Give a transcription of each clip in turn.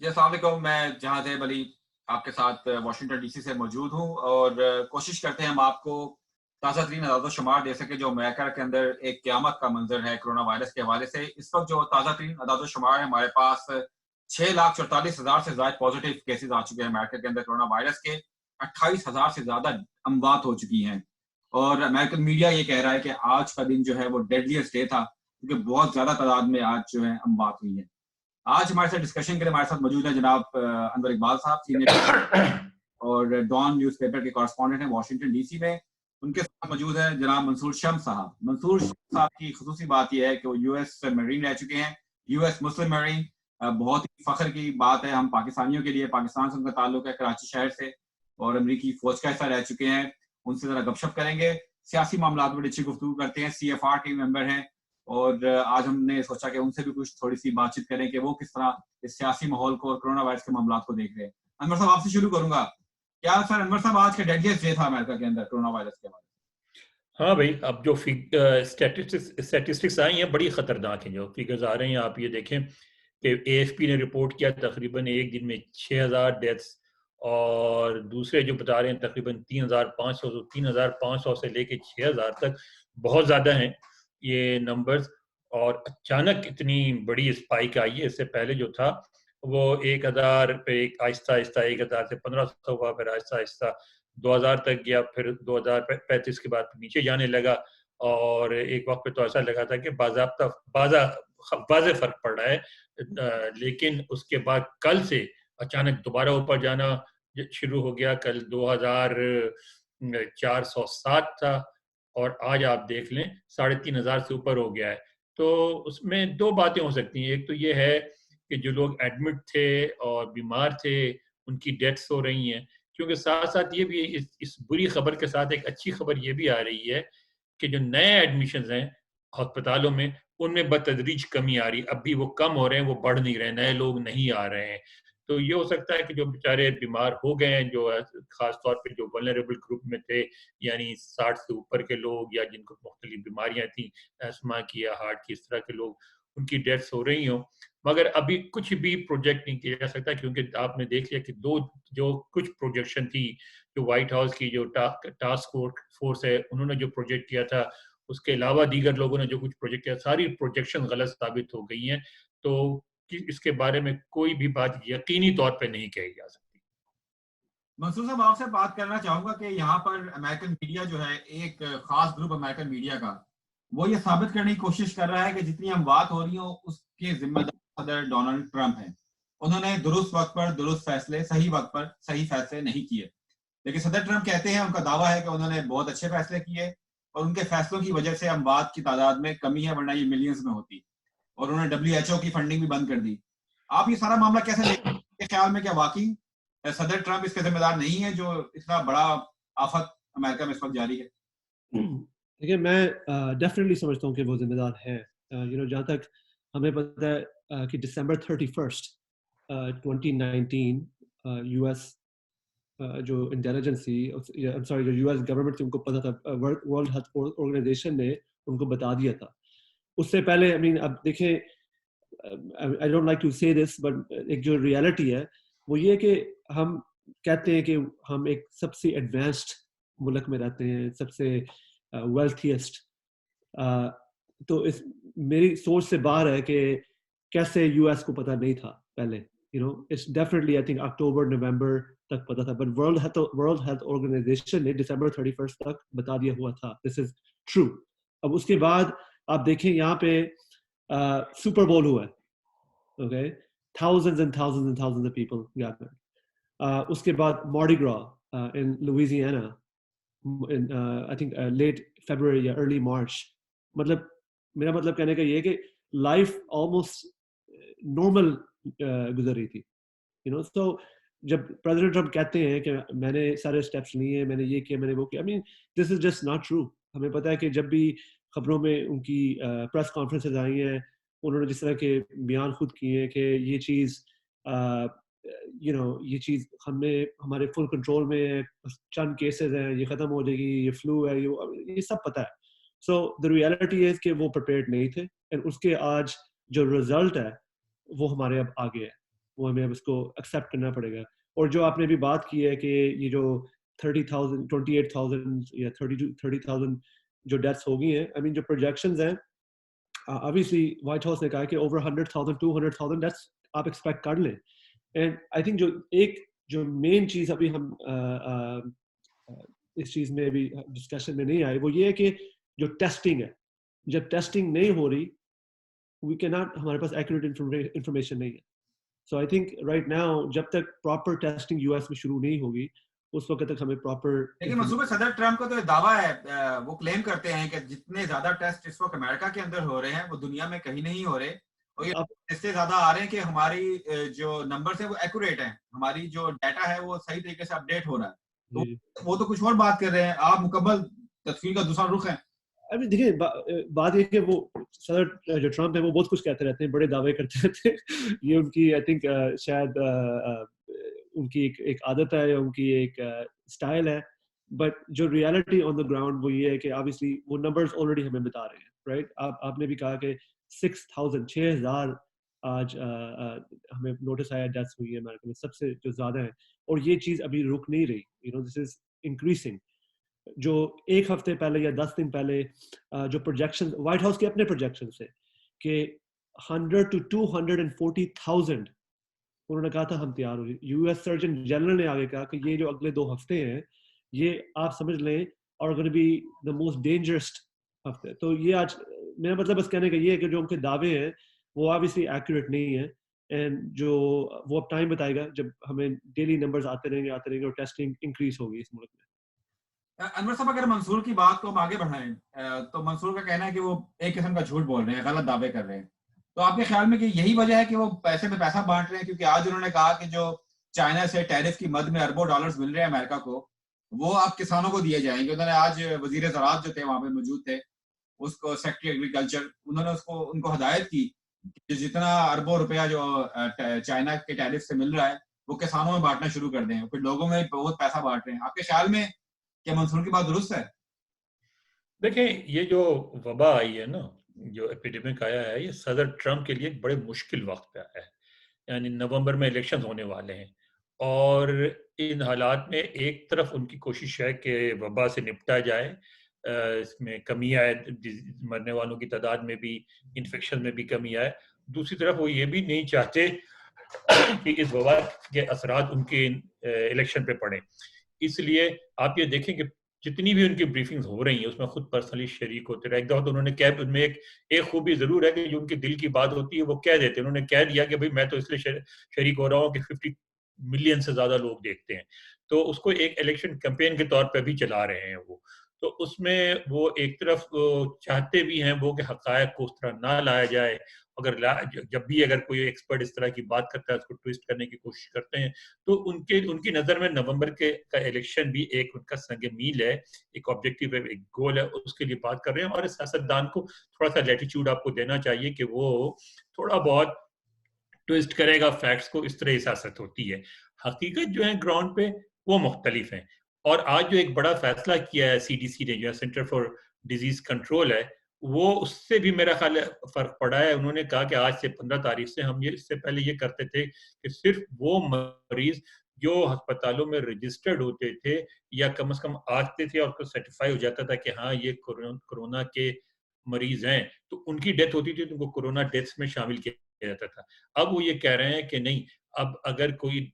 جی السلام علیکم، میں جہاں زیب علی آپ کے ساتھ واشنگٹن ڈی سی سے موجود ہوں، اور کوشش کرتے ہیں ہم آپ کو تازہ ترین اعداد و شمار دے سکیں جو امریکہ کے اندر ایک قیامت کا منظر ہے کرونا وائرس کے حوالے سے۔ اس وقت جو تازہ ترین اعداد و شمار ہے ہمارے پاس 6,44,000 سے زائد پازیٹیو کیسز آ چکے ہیں امریکہ کے اندر کرونا وائرس کے، 28,000 سے زیادہ اموات ہو چکی ہیں، اور امریکن میڈیا یہ کہہ رہا ہے کہ آج کا دن جو ہے وہ ڈیڈلیسٹ ڈے تھا، کیونکہ بہت زیادہ تعداد میں آج جو ہے اموات ہوئی ہیں۔ آج ہمارے ساتھ ڈسکشن کے لیے ہمارے ساتھ موجود ہیں جناب انور اقبال صاحب، سینئر اور ڈان نیوز پیپر کے کارسپونڈنٹ ہیں واشنگٹن ڈی سی میں۔ ان کے ساتھ موجود ہیں جناب منصور شمس صاحب۔ منصور شمس صاحب کی خصوصی بات یہ ہے کہ وہ یو ایس میرین رہ چکے ہیں، یو ایس مسلم میرین۔ بہت ہی فخر کی بات ہے ہم پاکستانیوں کے لیے، پاکستان سے ان کا تعلق ہے کراچی شہر سے، اور امریکی فوج کا حصہ رہ چکے ہیں۔ ان سے ذرا گپ شپ کریں گے، سیاسی معاملات میں اچھی گفتگو کرتے ہیں، C F R team member ہیں، اور آج ہم نے سوچا کہ ان سے بھی کچھ تھوڑی سی بات چیت کریں کہ وہ کس طرح اس سیاسی ماحول کو اور کرونا وائرس کے معاملات کو دیکھ رہے ہیں۔ انور صاحب آپ سے شروع کروں گا۔ کیا سر انور صاحب آج کا ڈیڈلیسٹ ڈے تھا امریکہ کے اندر کرونا وائرس کے بارے میں؟ ہاں بھائی، اب جو اسٹیٹسٹکس آئی ہیں بڑی خطرناک ہیں، جو فگرز آ رہے ہیں آپ یہ دیکھیں کہ اے ایف پی نے رپورٹ کیا تقریباً ایک دن میں 6,000 ڈیتھس، اور دوسرے جو بتا رہے ہیں تقریباً 3,500 سے لے کے 6,000 تک، بہت زیادہ ہیں یہ نمبرز۔ اور اچانک اتنی بڑی اسپائک آئی ہے، اس سے پہلے جو تھا وہ 1,000 پہ آہستہ آہستہ 1,000 سے 1,500 ہوا، پھر آہستہ آہستہ 2,000 تک گیا، پھر 2,035 کے بعد نیچے جانے لگا، اور ایک وقت پہ تو ایسا لگا تھا کہ باضابطہ واضح فرق پڑ رہا ہے، لیکن اس کے بعد کل سے اچانک دوبارہ اوپر جانا شروع ہو گیا۔ کل 2,407 تھا، اور آج آپ دیکھ لیں 3,500 سے اوپر ہو گیا ہے۔ تو اس میں دو باتیں ہو سکتی ہیں، ایک تو یہ ہے کہ جو لوگ ایڈمٹ تھے اور بیمار تھے ان کی ڈیتھس ہو رہی ہیں، کیونکہ ساتھ ساتھ یہ بھی اس بری خبر کے ساتھ ایک اچھی خبر یہ بھی آ رہی ہے کہ جو نئے ایڈمیشنز ہیں ہسپتالوں میں ان میں بتدریج کمی آ رہی، اب بھی وہ کم ہو رہے ہیں، وہ بڑھ نہیں رہے، نئے لوگ نہیں آ رہے ہیں۔ تو یہ ہو سکتا ہے کہ جو بیچارے بیمار ہو گئے ہیں، جو خاص طور پہ جو ولنریبل گروپ میں تھے، یعنی 60 سے اوپر کے لوگ یا جن کو مختلف بیماریاں تھیں، ایسما کی یا ہارٹ کی، اس طرح کے لوگ، ان کی ڈیتھس ہو رہی ہوں۔ مگر ابھی کچھ بھی پروجیکٹ نہیں کیا جا سکتا، کیونکہ آپ نے دیکھ لیا کہ جو کچھ پروجیکشن تھی، جو وائٹ ہاؤس کی جو ٹاسک فورس ہے انہوں نے جو پروجیکٹ کیا تھا، اس کے علاوہ دیگر لوگوں نے جو کچھ پروجیکٹ کیا، ساری پروجیکشن غلط ثابت ہو گئی ہیں۔ تو اس کے بارے میں کوئی بھی بات یقینی طور پہ نہیں کہی جا سکتی۔ منصور صاحب آپ سے بات کرنا چاہوں گا کہ یہاں پر امریکن میڈیا جو ہے، ایک خاص گروپ امریکن میڈیا کا، وہ یہ ثابت کرنے کی کوشش کر رہا ہے کہ جتنی اموات ہو رہی ہوں اس کے ذمہ دار صدر ڈونلڈ ٹرمپ ہیں۔ انہوں نے درست وقت پر درست فیصلے، صحیح وقت پر صحیح فیصلے نہیں کیے، لیکن صدر ٹرمپ کہتے ہیں، ان کا دعویٰ ہے کہ انہوں نے بہت اچھے فیصلے کیے، اور ان کے فیصلوں کی وجہ سے اموات کی تعداد میں کمی ہے، ورنہ یہ ملینز میں ہوتی، اور انہوں نے WHO کی فنڈنگ بھی بند کر دی۔ آپ یہ سارا معاملہ کیسے دیکھتے ہیں؟ آپ کے خیال میں کیا واقعی صدر ٹرمپ اس کے ذمہ دار نہیں ہے جو اتنا بڑا آفت امریکہ میں اس وقت جاری ہے؟ دیکھیے، میں ڈیفینیٹلی سمجھتا ہوں کہ وہ ذمہ دار ہے۔ جہاں تک ہمیں پتہ ہے کہ December 31st 2019 یو ایس جو انٹیلیجنس تھی، جو یو ایس گورنمنٹ تھی، ان کو پتہ تھا، ورلڈ ہیلتھ آرگنائزیشن نے ان کو بتا دیا تھا۔ اس سے پہلے اب دیکھیں، I don't like to say this but ایک جو ریالٹی ہے وہ یہ کہ ہم کہتے ہیں کہ ہم ایک سب سے ایڈوانسڈ ملک میں رہتے ہیں، سب سے ویلتھیسٹ، تو میری سوچ سے باہر ہے کہ کیسے یو ایس کو پتہ نہیں تھا پہلے۔ it's definitely I think اکتوبر نومبر تک پتا تھا، بٹ ورلڈ ہیلتھ آرگنائزیشن نے December 31st تک بتا دیا ہوا تھا۔ دس از ٹرو۔ اب اس کے بعد آپ دیکھیں یہاں پہ سپر بول ہوا ہے، okay, thousands and thousands and thousands of people gathered. اس کے بعد Mardi Gras in Louisiana in I think late February یا early March. میرا مطلب کہنے کا یہ ہے کہ لائف آلموسٹ نارمل گزر رہی تھی، so جب پریزیڈنٹ ٹرمپ کہتے ہیں کہ میں نے سارے اسٹیپس لیے، میں نے یہ کیا، میں نے وہ کیا، دس از جسٹ ناٹ ٹرو۔ ہمیں پتہ ہے کہ جب بھی خبروں میں ان کی پریس کانفرنسز آئی ہیں، انہوں نے جس طرح کے بیان خود کیے ہیں کہ یہ چیز یہ چیز ہمارے فل کنٹرول میں ہے، چند کیسز ہیں، یہ ختم ہو جائے گی، یہ فلو ہے، یہ سب پتہ ہے۔ سو دا ریالٹی از کہ وہ پریپیئرڈ نہیں تھے، اور اس کے آج جو رزلٹ ہے وہ ہمارے اب آگے ہے، وہ ہمیں اب اس کو ایکسیپٹ کرنا پڑے گا. اور جو آپ نے بھی بات کی ہے کہ یہ جو 30,000 28,000 یا 30,000 جو ڈیتھس ہو گئی ہیں, آئی مین جو پروجیکشنز ہیں, obviously وائٹ ہاؤس نے کہا کہ اوور 100,000 200,000 ڈیتھس آپ ایکسپیکٹ کر لیں. اینڈ آئی تھنک جو مین چیز ابھی ہم اس چیز میں بھی ڈسکشن میں نہیں آئے وہ یہ ہے کہ جو ٹیسٹنگ ہے, جب ٹیسٹنگ نہیں ہو رہی وی کی ناٹ, ہمارے پاس ایکوریٹ انفارمیشن نہیں ہے. سو آئی تھنک رائٹ ناؤ جب تک پراپر ٹیسٹنگ یو ایس میں شروع نہیں ہوگی اس وقت تک ہمیں پراپر. لیکن منصوبہ صدر ٹرمپ کا تو دعویٰ ہے, وہ کلیم کرتے ہیں کہ جتنے زیادہ ٹیسٹ اس وقت امریکہ کے اندر ہو رہے ہیں وہ دنیا میں کہیں نہیں ہو رہے, اور یہ اس سے زیادہ آ رہے ہیں کہ ہماری جو نمبرز ہیں وہ ایکوریٹ ہیں, ہماری جو ڈیٹا ہے وہ صحیح طریقے سے اپڈیٹ ہو رہا ہے. تو وہ تو کچھ اور بات کر رہے ہیں, آپ مکمل تفصیل کا دوسرا رخ ہے. ابھی دیکھیں بات یہ کہ وہ صدر جو ٹرمپ ہے وہ بہت کچھ کہتے رہتے ہیں, بڑے دعوے کرتے رہتے ہیں. یہ ان کی آئی تھنک شاید ان کی ایک عادت ہے یا ان کی ایک اسٹائل ہے, بٹ جو ریالٹی آن دا گراؤنڈ وہ یہ ہے کہ obviously وہ نمبرز آلریڈی ہمیں بتا رہے ہیں, رائٹ. آپ نے بھی کہا کہ 6,000 آج ہمیں نوٹس آیا ڈیتھس ہوئی ہے امریکہ میں, سب سے جو زیادہ ہیں, اور یہ چیز ابھی رک نہیں رہی. دس از انکریزنگ. جو ایک ہفتے پہلے یا 10 دن پہلے جو پروجیکشن وائٹ ہاؤس کے اپنے پروجیکشن سے کہ 100 to 240,000 انہوں نے کہا تھا ہم تیار ہو رہی. یو ایس سرجن جنرل نے آگے کہا کہ یہ جو اگلے 2 ہفتے ہیں یہ آپ سمجھ لیں اور going to be the most dangerous ہفتے. تو یہ آج میرا مطلب بس کہنے کا یہ ہے کہ جو ان کے دعوے ہیں وہ obviously accurate نہیں ہیں, اینڈ جو وہ اب ٹائم بتائے گا جب ہمیں ڈیلی نمبرز آتے رہیں گے اور ٹیسٹنگ انکریز ہوگی اس ملک میں. انور صاحب اگر منصور کی بات کو ہم آگے بڑھائیں تو منصور کا کہنا ہے کہ وہ ایک قسم کا جھوٹ بول رہے ہیں, غلط دعوے کر رہے ہیں. تو آپ کے خیال میں کہ یہی وجہ ہے کہ وہ پیسے میں پیسہ بانٹ رہے ہیں؟ کیونکہ آج انہوں نے کہا کہ جو چائنا سے ٹیرف کی مد میں اربوں ڈالرز مل رہے ہیں امریکہ کو وہ اب کسانوں کو دیے جائیں گے. انہوں نے آج وزیر زراعت جو تھے وہاں پہ موجود تھے, اس کو سیکٹری ایگریکلچر, انہوں نے ان کو ہدایت کی کہ جتنا اربوں روپیہ جو چائنا کے ٹیرف سے مل رہا ہے وہ کسانوں میں بانٹنا شروع کر دیں. پھر لوگوں میں بہت پیسہ بانٹ رہے ہیں. آپ کے خیال میں کیا منصور کی بات درست ہے؟ دیکھیں یہ جو وبا آئی ہے نا, جو ایپیڈیمک آیا ہے, یہ صدر ٹرمپ کے لیے ایک بڑے مشکل وقت پہ آیا ہے. یعنی نومبر میں الیکشن ہونے والے ہیں اور ان حالات میں ایک طرف ان کی کوشش ہے کہ وبا سے نپٹا جائے, اس میں کمی آئے, مرنے والوں کی تعداد میں بھی, انفیکشن میں بھی کمی آئے. دوسری طرف وہ یہ بھی نہیں چاہتے کہ اس وبا کے اثرات ان کے الیکشن پہ پڑیں. اس لیے آپ یہ دیکھیں کہ جتنی بھی ان کی بریفنگز ہو رہی ہیں اس میں خود پرسنلی شریک ہوتے رہے. ایک دفعہ تو انہوں نے کہہ, ان میں ایک خوبی ضرور ہے کہ جو ان کے دل کی بات ہوتی ہے وہ کہہ دیتے ہیں. انہوں نے کہہ دیا کہ بھئی میں تو اس لیے شریک ہو رہا ہوں کہ 50 ملین سے زیادہ لوگ دیکھتے ہیں. تو اس کو ایک الیکشن کیمپین کے طور پہ بھی چلا رہے ہیں وہ. تو اس میں وہ ایک طرف چاہتے بھی ہیں وہ کہ حقائق کو اس طرح نہ لایا جائے, اگر جب بھی اگر کوئی ایکسپرٹ اس طرح کی بات کرتا ہے اس کو ٹویسٹ کرنے کی کوشش کرتے ہیں. تو ان کی نظر میں نومبر کا الیکشن بھی ایک ان کا سنگ میل ہے, ایک آبجیکٹیو ہے, ایک گول ہے, اس کے لیے بات کر رہے ہیں. اور سیاستدان کو تھوڑا سا لیٹیچیوڈ آپ کو دینا چاہیے کہ وہ تھوڑا بہت ٹویسٹ کرے گا فیکٹس کو. اس طرح سیاست ہوتی ہے. حقیقت جو ہے گراؤنڈ پہ وہ مختلف ہیں. اور آج جو ایک بڑا فیصلہ کیا ہے سی ڈی سی نے, جو ہے سینٹر فار ڈیزیز کنٹرول ہے, وہ اس سے بھی میرا خیال فرق پڑا ہے. انہوں نے کہا کہ آج سے 15 تاریخ سے ہم اس سے پہلے یہ کرتے تھے کہ صرف وہ مریض جو ہسپتالوں میں رجسٹرڈ ہوتے تھے یا کم از کم آتے تھے اور اس کو سرٹیفائی ہو جاتا تھا کہ ہاں یہ کورونا کے مریض ہیں, تو ان کی ڈیتھ ہوتی تھی تو ان کو کورونا ڈیتھس میں شامل کیا جاتا تھا. اب وہ یہ کہہ رہے ہیں کہ نہیں, اب اگر کوئی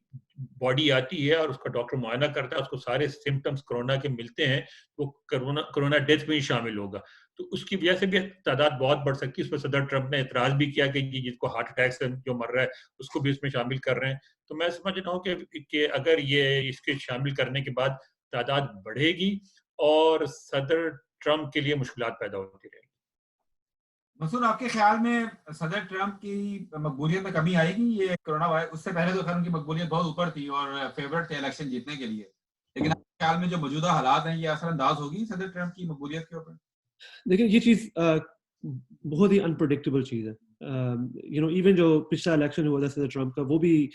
باڈی آتی ہے اور اس کا ڈاکٹر معائنہ کرتا ہے, اس کو سارے سمٹمز کورونا کے ملتے ہیں, وہ کورونا ڈیتھ میں ہی شامل ہوگا. تو اس کی وجہ سے بھی تعداد بہت بڑھ سکتی ہے. اس پر صدر ٹرمپ نے اعتراض بھی کیا کہ جس کو ہارٹ اٹیک سے جو مر رہا ہے اس کو بھی اس میں شامل کر رہے ہیں. تو میں سمجھ رہا ہوں کہ اگر یہ اس کے شامل کرنے کے بعد تعداد بڑھے گی اور صدر ٹرمپ کے لیے مشکلات پیدا ہوتی رہے گی. منصور, آپ کے خیال میں صدر ٹرمپ کی مقبولیت میں کمی آئے گی یہ کرونا وائرس؟ اس سے پہلے تو ان کی مقبولیت بہت اوپر تھی اور فیورٹ تھے الیکشن جیتنے کے لیے, لیکن آپ کے خیال میں جو موجودہ حالات ہیں یہ اثر انداز ہوگی صدر ٹرمپ کی مقبولیت کے اوپر؟ دیکھیں یہ چیز بہت ہی انپریڈکٹیبل چیز ہے. ایون جو پچھلا الیکشن ہوا تھا صدر ٹرمپ کا, وہ بھی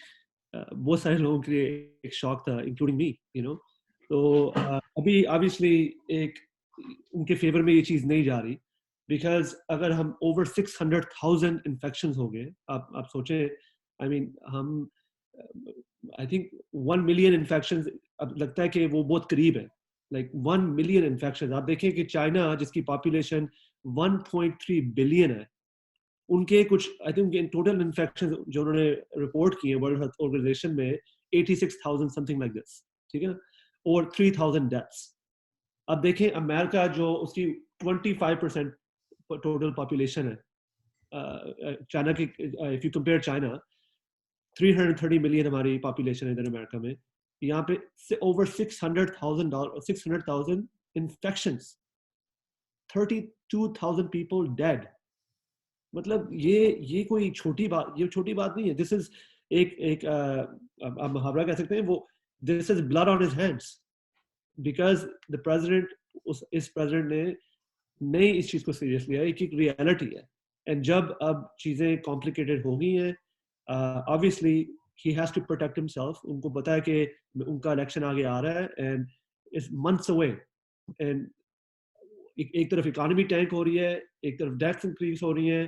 بہت سارے لوگوں کے لیے ایک شاک تھا, انکلوڈنگ می. تو ابھی obviously ایک ان کے فیور میں یہ چیز نہیں جا رہی, بیکاز اگر ہم اوور 600,000 انفیکشنز ہو گئے, آپ سوچیں, آئی مین ہم I think 1 million infections اب لگتا ہے کہ وہ بہت قریب ہے, like 1 million infections. آپ دیکھیں کہ چائنا جس کی پاپولیشن 1.3 بلین ہے, ان کے کچھ I think ٹوٹل انفیکشن جو انہوں نے رپورٹ کیے ورلڈ ہیلتھ آرگنائزیشن میں 86,000 something like this, ٹھیک ہے, اور 3,000 deaths. اب دیکھیں امریکہ جو اس کی 25% ٹوٹل پاپولیشن ہے چائنا کی, if you compare China 330 million ہماری پاپولیشن ہے ادھر امریکہ میں, یہاں پہ over 600,000 infections, 32,000 people dead. مطلب یہ کوئی چھوٹی بات نہیں ہے. This is ایک آپ محاورہ کہہ سکتے ہیں, وہ this is blood on his hands because the president us president نے نہیں اس چیز کو سیریس لیا. ایک ریئلٹی ہے, اینڈ جب اب چیزیں کمپلیکیٹڈ ہو گئی ہیں, obviously he has to protect himself. ان کو پتا ہے کہ ان کا الیکشن آگے آ رہا ہے and it's months away, and ایک طرف اکانومی ٹینک ہو رہی ہے, ایک طرف ڈیتھس انکریز ہو رہی ہیں,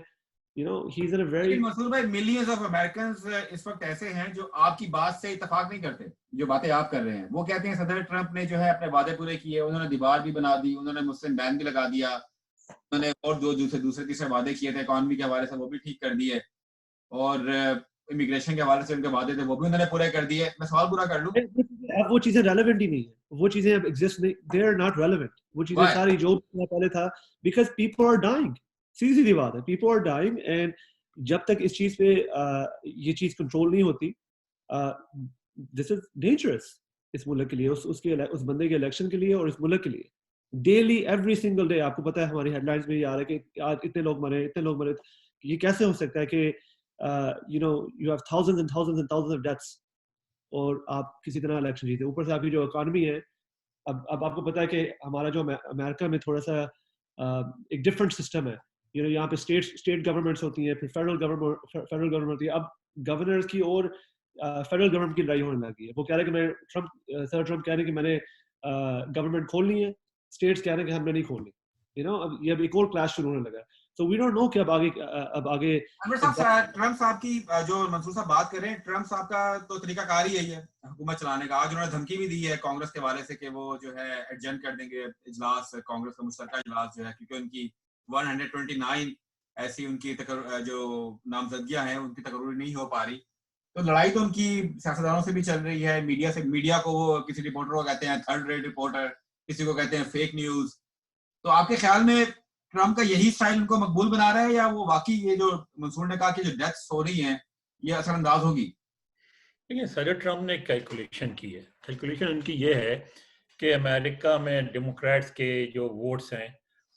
you know he's in a very. منصور بھائی, millions of Americans اس وقت ایسے ہیں جو آپ کی بات سے اتفاق نہیں کرتے, جو باتیں آپ کر رہے ہیں. وہ کہتے ہیں صدر ٹرمپ نے جو ہے اپنے وعدے پورے کیے, انہوں نے دیوار بھی بنا دی, انہوں نے مسلم بین بھی لگا دیا, انہوں نے اور جو دوسرے تیسرے وعدے کیے تھے اکانومی کے حوالے سے وہ بھی ٹھیک کر دیے, اور امیگریشن کے حوالے سے ان کے وعدے تھے وہ بھی انہوں نے پورے کر دیے. میں سوال پورا کر لوں, اب وہ چیزیں ریلیونٹ ہی نہیں ہیں, وہ چیزیں اب ایگزسٹ نہیں, دے آر ناٹ ریلیونٹ. وہ چیزیں ساری جو پہلے تھا, بیکاز پیپل آر ڈائنگ. سیدھی سی بات ہے, پیپل آر ڈائنگ, اینڈ جب تک اس چیز پہ یہ چیز کنٹرول نہیں ہوتی, دس از ڈینجرس اس ملک کے لیے, اس بندے کے الیکشن کے لیے اور اس ملک کے لیے. ڈیلی ایوری سنگل ڈے آپ کو پتا ہے ہماری ہیڈ لائنز میں یہ آ رہا ہے کہ آج اتنے لوگ مرے, اتنے لوگ مرے. یہ کیسے ہو سکتا ہے کہ you know you have thousands and thousands and thousands of deaths اور آپ کسی طرح الیکشن جیتے. اوپر سے آپ کی جو اکانومی ہے, اب آپ کو پتا ہے کہ ہمارا جو امریکہ میں تھوڑا سا ایک ڈفرینٹ سسٹم ہے. you know یہاں پہ اسٹیٹ گورنمنٹس ہوتی ہیں, پھر فیڈرل گورنمنٹ ہوتی ہے. اب گورنرز کی اور فیڈرل گورنمنٹ کی لڑائی ہونے لگی ہے. وہ کہہ رہے ہیں کہ صدر ٹرمپ کہہ رہے ہیں کہ میں نے گورنمنٹ کھولنی ہے, اسٹیٹس کہہ رہے ہیں کہ ہم نے نہیں کھولنی. you know اب یہ ایک اور کلاش شروع ہونے لگا ہے. So we don't know کہ اب آگے ٹرمپ صاحب کی جو منصور صاحب بات کر رہے ہیں, ٹرمپ صاحب کا تو طریقہ کار ہی ہے حکومت چلانے کا. آج انہوں نے دھمکی بھی دی ہے کانگریس کے حوالے سے کہ وہ جو ہے ایڈجرن کر دیں گے اجلاس, کانگریس کا مشترکہ اجلاس جو ہے, کیونکہ ان کی 129 ایسی ان کی جو نامزدگیاں ہیں ان کی تقرری نہیں ہو پا رہی. تو لڑائی تو ان کی سیاستدانوں سے بھی چل رہی ہے, میڈیا کو وہ کسی رپورٹر کو کہتے ہیں تھرڈ ریٹ رپورٹر, کسی کو کہتے ہیں فیک نیوز. تو آپ کے خیال میں ٹرمپ کا یہی اسٹائل ان کو مقبول بنا رہا ہے, یا وہ واقعی یہ جو منصور نے کہا کہ جو ڈیتھس ہو رہی ہیں یہ اثر انداز ہوگی؟ دیکھیں, صدر ٹرمپ نے کیلکولیشن کی ہے. کیلکولیشن ان کی یہ ہے کہ امریکہ میں ڈیموکریٹس کے جو ووٹس ہیں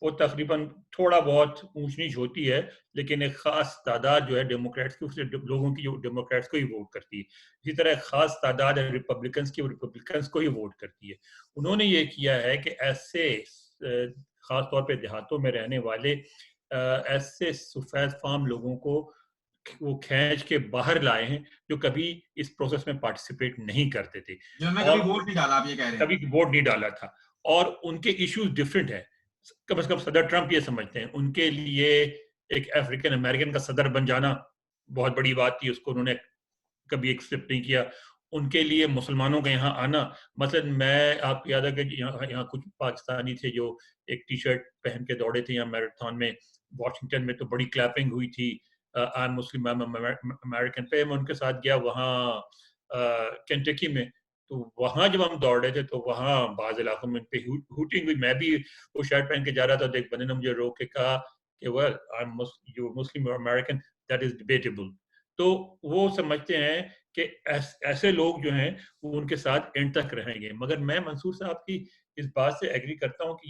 وہ تقریباً تھوڑا بہت اونچ نیچ ہوتی ہے, لیکن ایک خاص تعداد جو ہے ڈیموکریٹس کی, اس لوگوں کی جو ڈیموکریٹس کو ہی ووٹ کرتی ہے. اسی طرح ایک خاص تعداد ہے ریپبلکنس کی, وہ ریپبلکنس کو ہی ووٹ کرتی ہے. انہوں نے یہ کیا ہے کہ ایسے خاص طور پہ دیہاتوں میں رہنے والے ایسے سفید فام لوگوں کو وہ کھینچ کے باہر لائے ہیں جو کبھی اس پروسیس میں پارٹیسپیٹ نہیں کرتے تھے, کبھی ووٹ نہیں ڈالا. آپ یہ کہہ رہے ہیں کبھی ووٹ نہیں ڈالا تھا, اور ان کے ایشوز ڈفرینٹ ہیں. کم از کم صدر ٹرمپ یہ سمجھتے ہیں ان کے لیے ایک افریقن امریکن کا صدر بن جانا بہت بڑی بات تھی, اس کو انہوں نے کبھی ایکسپٹ نہیں کیا. ان کے لیے مسلمانوں کا یہاں آنا, مثلا میں آپ کو یاد ہے کہ یہاں کچھ پاکستانی تھے جو ایک ٹی شرٹ پہن کے دوڑے تھے یہاں میراتھن میں واشنگٹن میں, تو بڑی کلیپنگ ہوئی تھی I am Muslim I am American پہ. میں ان کے ساتھ گیا وہاں کینٹکی میں, تو وہاں جب ہم دوڑ رہے تھے تو وہاں بعض علاقوں میں ان پہ ہوٹنگ ہوئی. میں بھی وہ شرٹ پہن کے جا رہا تھا, تو ایک بندے نے مجھے روک کے کہا کہ well you're Muslim or American, that is debatable. تو وہ سمجھتے ہیں کہ ایسے لوگ جو ہیں وہ ان کے ساتھ اینڈ تک رہیں گے. مگر میں منصور صاحب کی اس بات سے ایگری کرتا ہوں کہ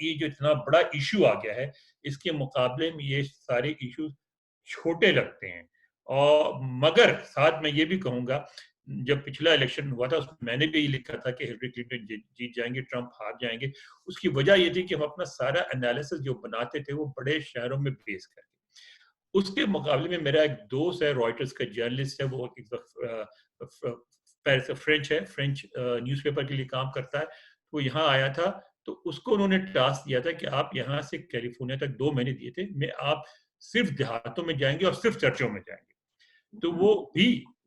یہ جو اتنا بڑا ایشو آ گیا ہے, اس کے مقابلے میں یہ سارے ایشوز چھوٹے لگتے ہیں. اور مگر ساتھ میں یہ بھی کہوں گا, جب پچھلا الیکشن ہوا تھا اس میں نے بھی یہ لکھا تھا کہ ہلری کلنٹن جیت جائیں گے, ٹرمپ ہار جائیں گے. اس کی وجہ یہ تھی کہ ہم اپنا سارا انالیسس جو بناتے تھے وہ بڑے شہروں میں بیس کر کے. اس کے مقابلے میں میرا ایک دوست ہے, رائٹرز کا جرنلسٹ ہے, وہ فرینچ ہے, فرینچ نیوز پیپر کے لیے کام کرتا ہے. وہ یہاں آیا تھا تو اس کو انہوں نے ٹاسک دیا تھا کہ آپ یہاں سے کیلیفورنیا تک 2 مہینے دیے تھے, میں آپ صرف دیہاتوں میں جائیں گے اور صرف چرچوں میں جائیں گے. تو وہ بھی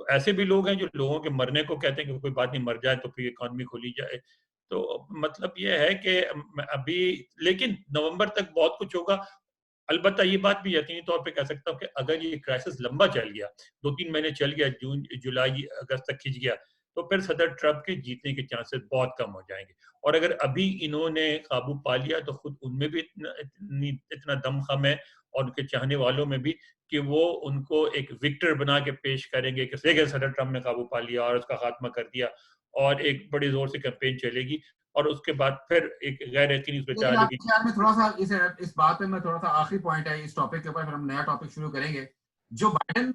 تو ایسے بھی لوگ ہیں جو لوگوں کے مرنے کو کہتے ہیں کہ کوئی بات نہیں مر جائے تو پھر اکانومی کھولی جائے. تو مطلب یہ ہے کہ ابھی لیکن نومبر تک بہت کچھ ہوگا. البتہ یہ بات بھی یقینی طور پہ کہہ سکتا ہوں کہ اگر یہ کرائسس لمبا چل گیا, 2-3 مہینے چل گیا, جون جولائی اگست تک کھنچ گیا, تو پھر صدر ٹرمپ کے جیتنے کے چانسز بہت کم ہو جائیں گے. اور اگر ابھی انہوں نے قابو پا لیا تو خود ان میں بھی اتنا دم خم ہے اور ان کے چاہنے والوں میں بھی کہ وہ ان کو ایک وکٹر بنا کے پیش کریں گے کہ دیکھیں صدر ٹرمپ نے قابو پا لیا اور اس کا خاتمہ کر دیا, اور ایک بڑی زور سے کیمپین چلے گی. اور اس کے بعد پھر ایک غیر یقینی لیکن آپ کے خیال میں تھوڑا سا اس بات پہ میں تھوڑا سا آخری پوائنٹ ہے اس ٹاپک کے اوپر, پھر ہم نیا ٹاپک شروع کریں گے. جو بائیڈن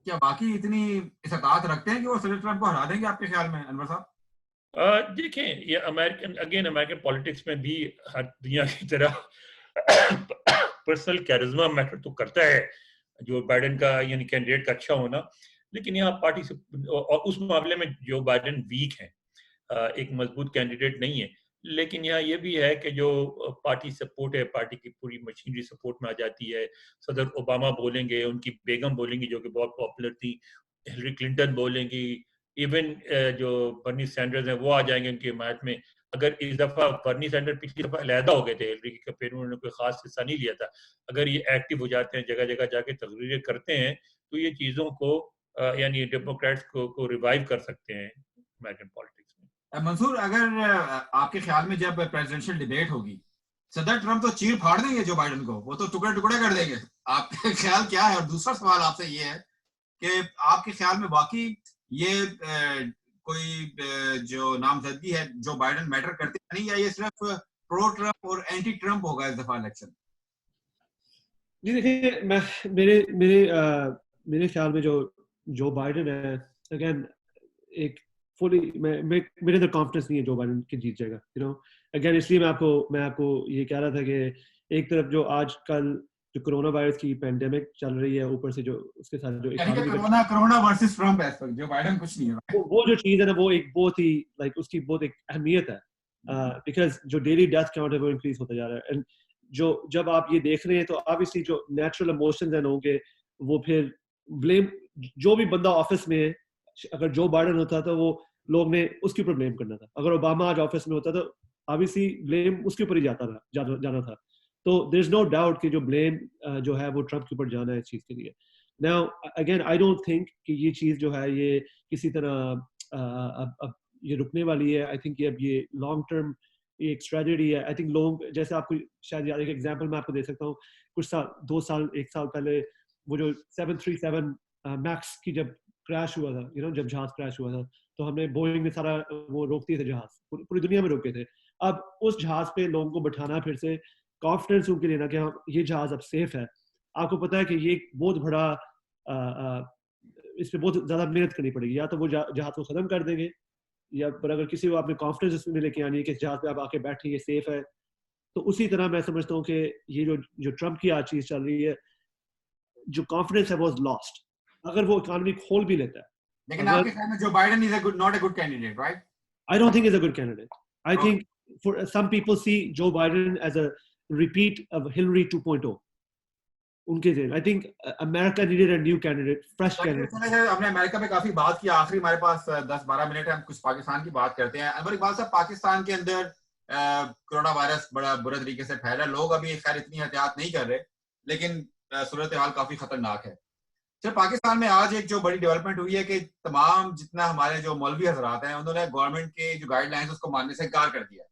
کیا واقعی اتنی استطاعت رکھتے ہیں کہ وہ صدر ٹرمپ کو ہرا دیں گے آپ کے خیال میں انور صاحب؟ دیکھیں یہ امریکن پالیٹکس میں بھی ہر دنیا کی طرح پرسنل کیرزما میٹر تو کرتا ہے جو بائیڈن کا یعنی کینڈیڈیٹ کا اچھا ہونا, لیکن یہاں پارٹی سے اور اس معاملے میں جو بائیڈن ویک ہیں, ایک مضبوط کینڈیڈیٹ نہیں ہے. لیکن یہاں یہ بھی ہے کہ جو پارٹی سپورٹ ہے, پارٹی کی پوری مشینری سپورٹ میں آ جاتی ہے. صدر اوباما بولیں گے, ان کی بیگم بولیں گی جو کہ بہت پاپولر تھی, ہلری کلنٹن بولیں گی, ایون جو برنی سینڈرز ہیں وہ آ جائیں گے ان کی حمایت میں. اگر اس دفعہ برنی سینڈر پچھلی دفعہ علیحدہ ہو گئے تھے ہلری کی کیمپین میں, انہوں نے کوئی خاص حصہ نہیں لیا تھا, اگر یہ ایکٹیو ہو جاتے ہیں, جگہ جگہ جا کے تقریریں کرتے ہیں, تو یہ چیزوں کو یعنی ڈیموکریٹس کو ریوائیو کر سکتے ہیں امریکن پالیٹکس میں. منصور, اگر آپ کے خیال میں جب پریزیڈنشل ڈیبیٹ ہوگی, صدر ٹرمپ تو چیر پھاڑ دیں گے جو بائیڈن کو, وہ تو ٹکڑے ٹکڑے کر دیں گے, آپ کا خیال کیا ہے؟ اور دوسرا سوال آپ سے یہ ہے کہ آپ کے خیال میں واقعی یہ کوئی جو نامزدگی ہے جو بائیڈن میٹر کرتے ہیں نہیں, یا یہ صرف پرو ٹرمپ اور اینٹی ٹرمپ ہوگا اس دفعہ الیکشن؟ جی دیکھیے, میرے خیال میں جو بائیڈن ہے, اگین ایک فلی میرے اندر کانفیڈنس نہیں ہے جو بائیڈن کی جیت جائے گا. اگین اس لیے میں آپ کو یہ کہہ رہا تھا کہ ایک طرف جو آج کل جو کرونا وائرس کی پینڈیمک چل رہی ہے, اوپر سے جو اس کے ساتھ جو کرونا ورسز ٹرمپ ہے, جو بائیڈن کچھ نہیں ہے, وہ جو چیز ہے نا, وہ ایک بہت ہی لائک اس کی بہت ایک اہمیت ہے, بیکاز جو ڈیلی ڈیتھ کاؤنٹ ہے وہ انکریز ہوتا جا رہا ہے. جب آپ یہ دیکھ رہے ہیں تو obviously جو نیچرل ایموشنز ہیں لوگوں کے, وہ پھر بلیم جو بھی بندہ آفس میں ہے, اگر جو بائیڈن ہوتا تو وہ لوگ نے اس کے اوپر بلیم کرنا تھا, اگر اوباما آج آفس میں ہوتا تو obviously بلیم اس کے اوپر ہی جانا تھا. تو there is no doubt کہ جو بلیم جو ہے وہ ٹرمپ کے اوپر جانا ہے اس چیز کے لیے. Now again I don't think کہ یہ چیز جو ہے یہ کسی طرح اب یہ رکنے والی ہے. I think یہ اب یہ لانگ ٹرم ایک اسٹریٹجی ہے. آئی تھنک لوگ جیسے آپ کو شاید ایک ایگزامپل میں آپ کو دے سکتا ہوں, کچھ سال 2 سال 1 سال پہلے وہ جو 737 میکس کی جب کریش ہوا تھا, جب جہاز کریش ہوا تھا, تو ہم نے بوئنگ نے سارا وہ روک دیے تھے, جہاز پوری دنیا میں روکے تھے. اب اس جہاز پہ لوگوں کو بٹھانا, پھر سے کانفیڈنس ان کے لینا کہ ہاں یہ جہاز اب سیف ہے. آپ کو پتا ہے کہ یہ بہت بڑا اس پہ بہت زیادہ محنت کرنی پڑے گی, یا تو وہ جہاز کو ختم کر دیں گے, یا پر اگر کسی کو آپ نے کانفیڈنس اس میں لے کے آنی ہے کہ جہاز پہ آپ آ کے بیٹھیں یہ سیف ہے, تو اسی طرح میں سمجھتا ہوں کہ یہ جو ٹرمپ کی آج چیز چل رہی ہے, جو کانفیڈنس ہے وہ لاسٹ. اگر وہ اکانومی کھول بھی لیتا ہے, لیکن آپ کے خیال میں Joe Biden is not a good candidate, right? I don't think he's a good candidate. I think for some people see Joe Biden as a repeat of Hillary 2.0. ان کے ذہن I think America needed a new candidate, fresh candidate. ہم نے امریکہ پہ کافی بات کی, آخری ہمارے پاس 10-12 minute ہے, ہم کچھ پاکستان کی بات کرتے ہیں. انور اقبال صاحب, پاکستان کے اندر کرونا وائرس بڑا برے طریقے سے پھیلا, لوگ ابھی خیر اتنی احتیاط نہیں کر رہے, لیکن صورتحال کافی خطرناک ہے. سر, پاکستان میں آج ایک جو بڑی ڈیولپمنٹ ہوئی ہے کہ تمام جتنا ہمارے جو مولوی حضرات ہیں, انہوں نے گورنمنٹ کے جو گائیڈ لائنز اس کو ماننے سے انکار کر دیا.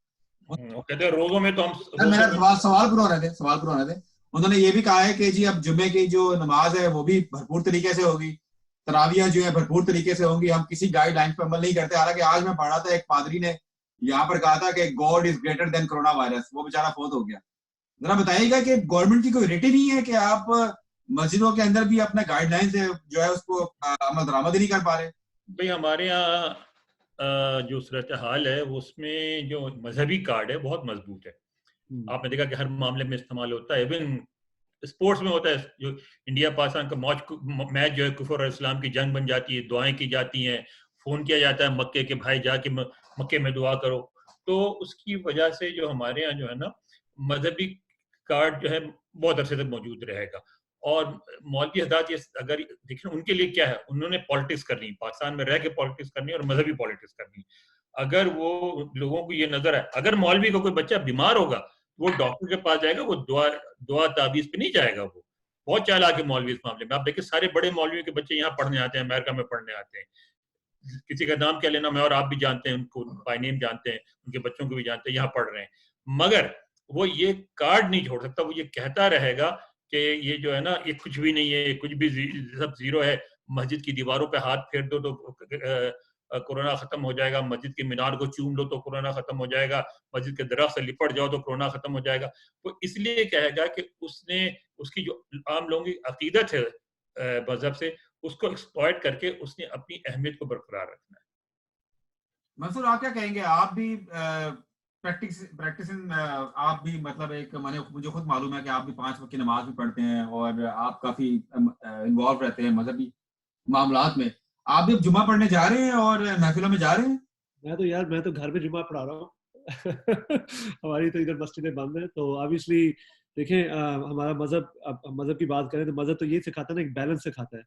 کہتے ہیں روزوں میں تو ہم میرا سوال پورا ہونے دیں. انہوں نے یہ بھی کہا ہے کہ جی اب جمعے کی جو نماز ہے وہ بھی بھرپور طریقے سے ہوگی, تراویح جو ہے بھرپور طریقے سے ہوں گی, ہم کسی گائیڈ لائن پہ عمل نہیں کرتے. حالانکہ آج میں پڑھا تھا ایک پادری نے یہاں پر کہا تھا کہ God is greater than corona virus, وہ بیچارہ فوت ہو گیا. ذرا بتائیے گا کہ گورنمنٹ کی کوئی ریٹی نہیں ہے کہ آپ مسجدوں کے اندر بھی اپنے گائیڈ لائن سے جو ہے اس کو عمل درآمد نہیں کر پا رہے؟ بھئی ہمارے یہاں جو صورتحال ہے اس میں جو مذہبی کارڈ ہے بہت مضبوط ہے. آپ نے دیکھا کہ ہر معاملے میں استعمال ہوتا ہے, ایون اسپورٹس میں ہوتا ہے. جو انڈیا پاکستان کا میچ جو ہے کفر اور اسلام کی جنگ بن جاتی ہے, دعائیں کی جاتی ہیں, فون کیا جاتا ہے مکے کے بھائی جا کے مکے میں دعا کرو. تو اس کی وجہ سے جو ہمارے یہاں جو ہے نا مذہبی کارڈ جو ہے بہت عرصے تک موجود رہے گا. اور مولوی حضرات یہ اگر دیکھیں ان کے لیے کیا ہے, انہوں نے پالیٹکس کرنی, پاکستان میں رہ کے پالیٹکس کرنی اور مذہبی پالیٹکس کرنی. اگر وہ لوگوں کو یہ نظر ہے, اگر مولوی کا کوئی بچہ بیمار ہوگا وہ ڈاکٹر کے پاس جائے گا, وہ دعا تعویذ پہ نہیں جائے گا. وہ بہت چالاک ہے مولوی اس معاملے میں. آپ دیکھیں سارے بڑے مولویوں کے بچے یہاں پڑھنے آتے ہیں, امریکہ میں پڑھنے آتے ہیں. کسی کا نام کیا لینا, میں اور آپ بھی جانتے ہیں ان کو, بائی نیم جانتے ہیں, ان کے بچوں کو بھی جانتے ہیں, یہاں پڑھ رہے ہیں. مگر وہ یہ کارڈ نہیں چھوڑ سکتا, وہ یہ کہتا رہے گا کہ یہ جو ہے نا یہ کچھ بھی نہیں ہے, یہ کچھ بھی سب زیرو ہے. مسجد کی دیواروں پہ ہاتھ پھیر دو تو کورونا ختم ہو جائے گا, مسجد کے مینار کو چوم لو تو کورونا ختم ہو جائے گا, مسجد کے درخت سے لپٹ جاؤ تو کورونا ختم ہو جائے گا. وہ اس لیے کہے گا کہ اس نے اس کی جو عام لوگوں کی عقیدت ہے مذہب سے, اس کو ایکسپلائٹ کر کے اس نے اپنی اہمیت کو برقرار رکھنا ہے. منصور آپ کیا کہیں گے؟ آپ بھی پریکٹسنگ آپ بھی مطلب ایک مجھے خود معلوم ہے کہ آپ بھی 5 وقت کی نماز بھی پڑھتے ہیں اور آپ کافی انوالو رہتے ہیں مذہبی معاملات میں. آپ بھی جمعہ پڑھنے جا رہے ہیں اور محفلوں میں جا رہے ہیں؟ میں تو گھر میں جمعہ پڑھا رہا ہوں. ہماری تو ادھر مسجدیں بند ہیں, تو obviously دیکھیں ہمارا مذہب کی بات کریں تو مذہب تو یہ سکھاتا ہے نا, ایک بیلنس سکھاتا ہے.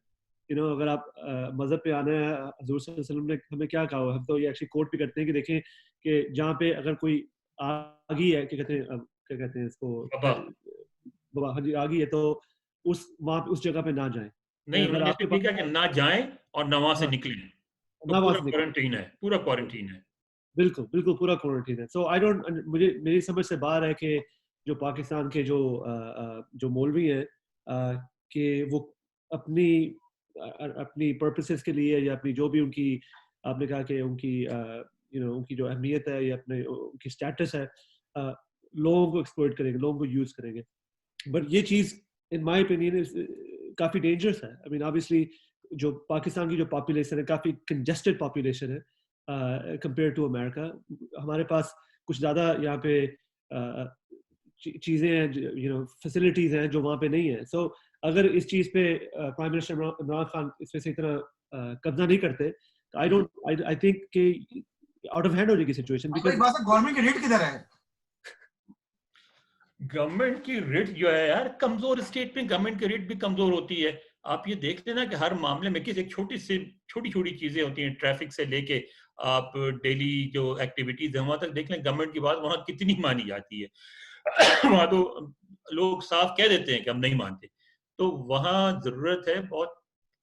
اگر آپ مذہب پہ آنا ہے, حضور صلی اللہ علیہ وسلم نے ہمیں کیا کہا, ہم تو یہ ایکچولی کوٹ بھی کرتے ہیں کہ دیکھیں کہ جہاں پہ اگر کوئی آگی ہے, کیا کہتے ہیں اس کو, ہاں جی آگی ہے, تو وہاں پہ اس جگہ پہ نہ جائیں. نہیں, انہوں نے صرف یہ کہا کہ نہ جائیں اور نہ وہاں سے نکلیں. تو پورا کوارنٹین ہے, پورا کوارنٹین ہے. بالکل پورا کوارنٹین ہے. سو آئی ڈونٹ, میری سمجھ سے باہر ہے کہ جو پاکستان کے جو مولوی ہیں کہ وہ اپنی پرپسز کے لیے یا اپنی جو بھی ان کی, آپ نے کہا کہ ان کی جو اہمیت ہے یا ان کی اسٹیٹس ہے, لوگوں کو ایکسپلوئٹ کریں گے, لوگوں کو یوز کریں گے. بٹ یہ چیز ان مائی اوپینین کافی ڈینجرس ہے. آئی مین obviously جو پاکستان کی جو پاپولیشن ہے کافی کنجسٹڈ پاپولیشن ہے کمپیئر ٹو امریکہ. ہمارے پاس کچھ زیادہ یہاں پہ چیزیں ہیں, فیسلٹیز ہیں جو وہاں پہ نہیں ہیں. سو اگر اس چیز پہ پرائم منسٹر عمران خان اس پہ صحیح طرح قبضہ نہیں کرتے تو آئی تھنک کہ آؤٹ آف ہینڈ ہو جائے گی سچویشن. گورنمنٹ کی ریٹ کدھر ہے؟ گورنمنٹ کی ریٹ جو ہے یار, کمزور اسٹیٹ میں گورنمنٹ کی ریٹ بھی کمزور ہوتی ہے. آپ یہ دیکھ لینا کہ ہر معاملے میں کسی ایک چھوٹی چیزیں ہوتی ہیں, ٹریفک سے لے کے آپ ڈیلی جو ایکٹیویٹیز ہیں وہاں تک دیکھ لیں, گورنمنٹ کی بات وہاں کتنی مانی جاتی ہے. وہاں تو لوگ صاف کہہ دیتے ہیں کہ ہم نہیں مانتے. تو وہاں ضرورت ہے بہت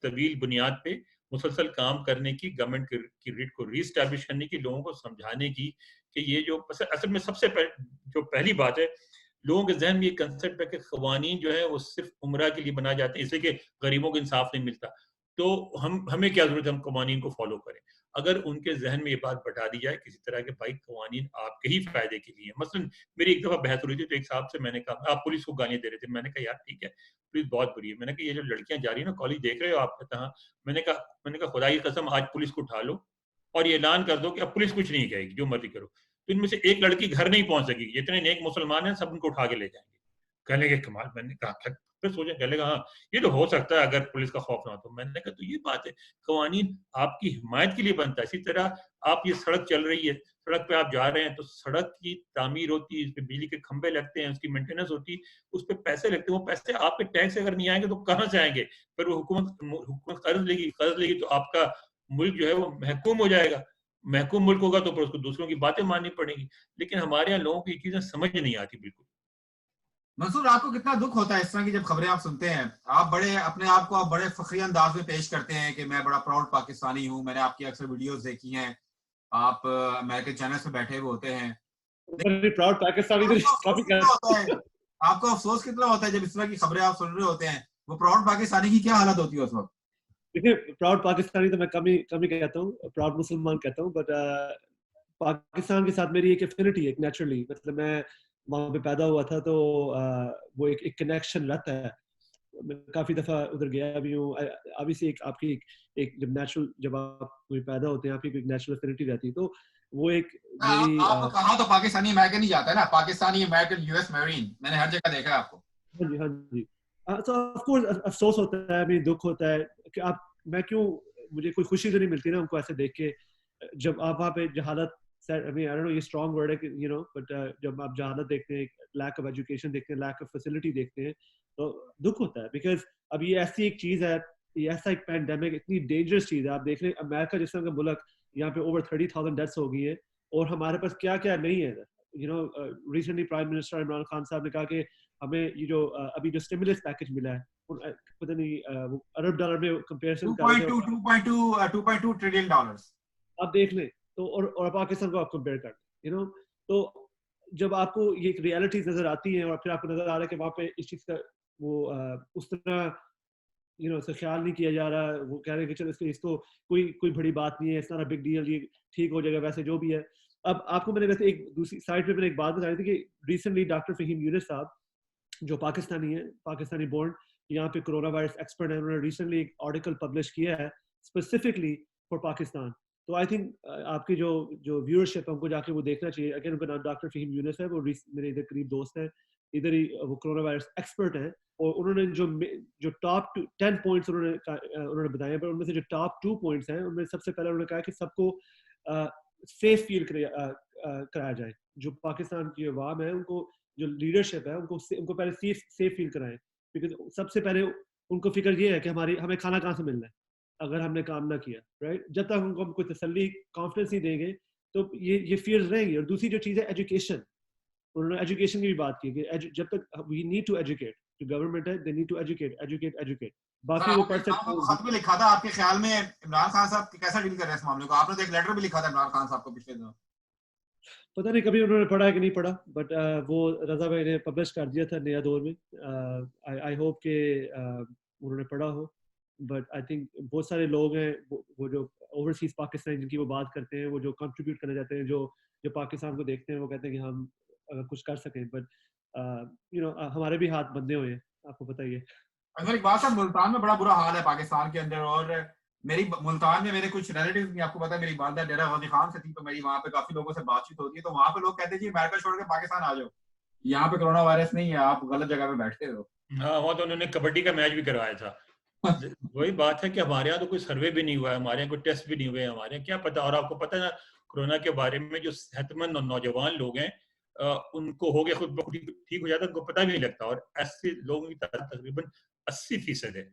طویل بنیاد پہ مسلسل کام کرنے کی, گورنمنٹ کی ریٹ کو ری اسٹیبلش کرنے کی, لوگوں کو سمجھانے کی کہ یہ جو اصل میں سب سے جو پہلی بات ہے, لوگوں کے ذہن میں یہ کنسپٹ ہے کہ قوانین جو ہے وہ صرف عمرہ کے لیے بنائے جاتے ہیں اس لیے کہ غریبوں کو انصاف نہیں ملتا, تو ہمیں کیا ضرورت ہے ہم قوانین کو فالو کریں. اگر ان کے ذہن میں یہ بات بتا دی جائے کسی طرح کے بھائی قوانین آپ کے ہی فائدے کے لیے. مثلا میری ایک دفعہ بحث ہو رہی تھی تو ایک صاحب سے میں نے کہا, آپ پولیس کو گالیاں دے رہے تھے, میں نے کہا یار ٹھیک ہے پولیس بہت بری ہے. میں نے کہا یہ جو لڑکیاں جا رہی ہیں نا کالج دیکھ رہے ہو آپ کہاں, میں نے کہا خدا کی قسم آج پولیس کو اٹھا لو اور یہ اعلان کر دو کہ اب پولیس کچھ نہیں کہے گی, جو مرضی کرو. تو ان میں سے ایک لڑکی گھر نہیں پہنچ سکے گی, جتنے نیک مسلمان ہیں سب ان کو اٹھا کے لے جائیں گے. کہنے کے کمال. میں نے کہا پھر سوچیں, کہنے لگا ہاں یہ تو ہو سکتا ہے اگر پولیس کا خوف نہ ہو تو. میں نے کہا تو یہ بات ہے, قوانین آپ کی حمایت کے لیے بنتا ہے. اسی طرح آپ یہ سڑک چل رہی ہے, سڑک پہ آپ جا رہے ہیں تو سڑک کی تعمیر ہوتی ہے, اس پہ بجلی کے کھمبے لگتے ہیں, اس کی مینٹیننس ہوتی ہے, اس پہ پیسے لگتے ہیں. وہ پیسے آپ کے ٹیکس اگر نہیں آئیں گے تو کہاں سے آئیں گے؟ پھر وہ حکومت قرض لے گی تو آپ کا ملک جو ہے وہ محکوم ہو جائے گا. محکوم ملک ہوگا تو پھر اس کو دوسروں کی باتیں ماننی پڑیں گی. لیکن ہمارے یہاں لوگوں کو یہ چیزیں سمجھ نہیں آتی بالکل. منصور آپ کو کتنا دکھ ہوتا ہے اس طرح کی جب خبریں آپ سنتے ہیں؟ آپ بڑے اپنے آپ کو بڑے فخری انداز میں پیش کرتے ہیں کہ میں بڑا پراؤڈ پاکستانی ہوں, میں نے آپ کی اکثر ویڈیوز دیکھی ہیں, آپ امریکن چینلز پہ بیٹھے ہوئے ہوتے ہیں. پراؤڈ پاکستانی آپ کو افسوس کتنا ہوتا ہے جب اس طرح کی خبریں آپ سن رہے ہوتے ہیں؟ وہ پراؤڈ پاکستانی کی کیا حالت ہوتی ہے اس وقت؟ دیکھیے پراؤڈ پاکستانی تو میں کم ہی کہتا ہوں, پراؤڈ مسلمان کہتا ہوں. بٹ پاکستان کے ساتھ میری ایک افینٹی ہے نیچرلی, مطلب میں وہاں پہ پیدا ہوا تھا تو وہ ایک کنیکشن رہتا ہے. میں کافی دفعہ ادھر گیا بھی ہوں. obviously ایک آپ کی ایک جب آپ پیدا ہوتے ہیں آپ کی ایک نیچرل افینٹی رہتی ہے, تو وہ ایک میری کہاں تو پاکستانی امریکن ہی جاتا ہے نا, Pakistani American U S marine, میں نے ہر جگہ دیکھا ہے آپ کو. ہاں جی. تو آف کورس افسوس ہوتا ہے, میری دکھ ہوتا ہے کہ مجھے کوئی خوشی تو نہیں ملتی نا ان کو ایسے دیکھ کے, جب آپ وہاں پہ جہالت, یہ اسٹرانگ ورڈ ہے بٹ جب آپ جہالت دیکھتے ہیں, لیک آف ایجوکیشن دیکھتے ہیں, لیک آف فیسلٹی دیکھتے ہیں, تو دکھ ہوتا ہے بیکاز اب یہ ایسی ایک چیز ہے, یہ ایسا ایک پینڈیمک اتنی ڈینجرس چیز ہے. آپ دیکھ لیں امریکہ جس طرح کا ملک, یہاں پہ اوور 30,000 ڈیتھس ہو گئی ہیں, اور ہمارے پاس کیا کیا نہیں ہے. Recently prime minister Imran Khan صاحب نے کہا کہ ہمیں یہ جو ابھی جو اسٹیمولس پیکج ملا ہے, پتہ نہیں وہ ارب ڈالر میں کمپیریزن کر رہے ہیں, 2.2 ٹریلین ڈالرز آپ دیکھ لیں تو, اور پاکستان کو آپ کمپیئر کر لیں, تو جب آپ کو یہ ریالٹیز نظر آتی ہیں اور پھر آپ کو نظر آ رہا ہے کہ وہاں پہ اس چیز کا وہ اس طرح اس کا خیال نہیں کیا جا رہا, وہ کہہ رہے ہیں کہ چلو اس کو کوئی بڑی بات نہیں ہے, اس طرح بگ ڈیل, یہ ٹھیک ہو جائے گا, ویسے جو بھی ہے. اب آپ کو میں نے ویسے ایک دوسری سائڈ پہ میں نے ایک بات بتائی تھی کہ ریسنٹلی ڈاکٹر فہیم یونس صاحب جو پاکستانی ہیں, پاکستانی بورن, یہاں پہ کرونا وائرس ایکسپرٹ ہیں, انہوں نے ریسنٹلی ایک آرٹیکل پبلش کیا ہے اسپیسیفکلی فار پاکستان. تو آئی تھنک آپ کی جو ویورشپ ہے ان کو جا کے وہ دیکھنا چاہیے. اگین ان کا نام ڈاکٹر فہیم یونس ہے, وہ میرے ادھر قریب دوست ہیں, ادھر ہی وہ کرونا وائرس ایکسپرٹ ہیں, اور انہوں نے جو ٹاپ 10 پوائنٹس انہوں نے بتائے, پر ان میں سے جو ٹاپ 2 پوائنٹس ہیں ان میں سب سے پہلے انہوں نے کہا کہ سب کو سیف فیل کرایا جائے. جو پاکستان کی عوام ہے, ان کو جو لیڈرشپ ہے, ان کو پہلے سیف فیل کرائیں, بیکاز سب سے پہلے ان کو فکر یہ ہے کہ ہمیں کھانا کہاں سے ملنا ہے اگر ہم نے کام نہ کیا, رائٹ. جب تک ہم کوئی تسلی کانفیڈنس نہیں دیں گے تو یہ فیئرز رہیں گی. اور دوسری جو چیز ہے ایجوکیشن, انہوں نے ایجوکیشن کی بھی بات کی کہ جب تک وی نیڈ ٹو ایجوکیٹ, جو گورنمنٹ ہے دے نیڈ ٹو ایجوکیٹ. باقی وہ پڑھ سکتے ہیں. خط بھی لکھا تھا, آپ کے خیال میں عمران خان صاحب کیسا ڈیل کر رہے ہیں اس معاملے کو؟ آپ نے تو ایک لیٹر بھی لکھا تھا عمران خان صاحب کو پچھلے دنوں. پتہ نہیں کبھی انہوں نے پڑھا ہے کہ نہیں پڑھا, بٹ وہ رضا بھائی نے پبلش کر دیا تھا نیا دور میں. آئی ہوپ کہ انہوں نے پڑھا ہو, بٹ آئی تھنک بہت سارے لوگ ہیں وہ جو اوورسیز پاکستان جن کی وہ بات کرتے ہیں, وہ جو کنٹریبیوٹ کرنا چاہتے ہیں, جو پاکستان کو دیکھتے ہیں, وہ کہتے ہیں کہ ہم اگر کچھ کر سکیں, بٹ ہمارے بھی ہاتھ بندھے ہوئے ہیں, آپ کو پتہ ہی ہے. ایک بات صاحب, ملتان میں بڑا برا حال ہے پاکستان کے اندر, اور ملتان میں میرے کچھ ریلیٹیوز بھی, آپ کو پتا ہے میری والدہ ڈیرہ غازی خان سے تھی, تو میری وہاں پہ کافی لوگوں سے بات چیت ہوتی ہے, تو وہاں پہ لوگ کہتے ہیں جی امریکہ چھوڑ کے پاکستان آ جاؤ, یہاں پہ کرونا وائرس نہیں ہے, آپ غلط جگہ پہ بیٹھتے ہو. ہاں, وہاں تو انہوں نے کبڈی کا میچ بھی کروایا تھا. وہی بات ہے کہ ہمارے یہاں تو کوئی سروے بھی نہیں ہوا ہے, ہمارے یہاں کوئی ٹیسٹ بھی نہیں ہوئے, ہمارے یہاں کیا پتا. اور آپ کو پتا ہے نا کرونا کے بارے میں, جو صحت مند نوجوان لوگ ہیں ان کو ہو گیا خود بخود ٹھیک ہو جاتا ہے, ان کو پتہ بھی نہیں لگتا. اور ایسے لوگوں کی تعداد تقریباً 80% ہے.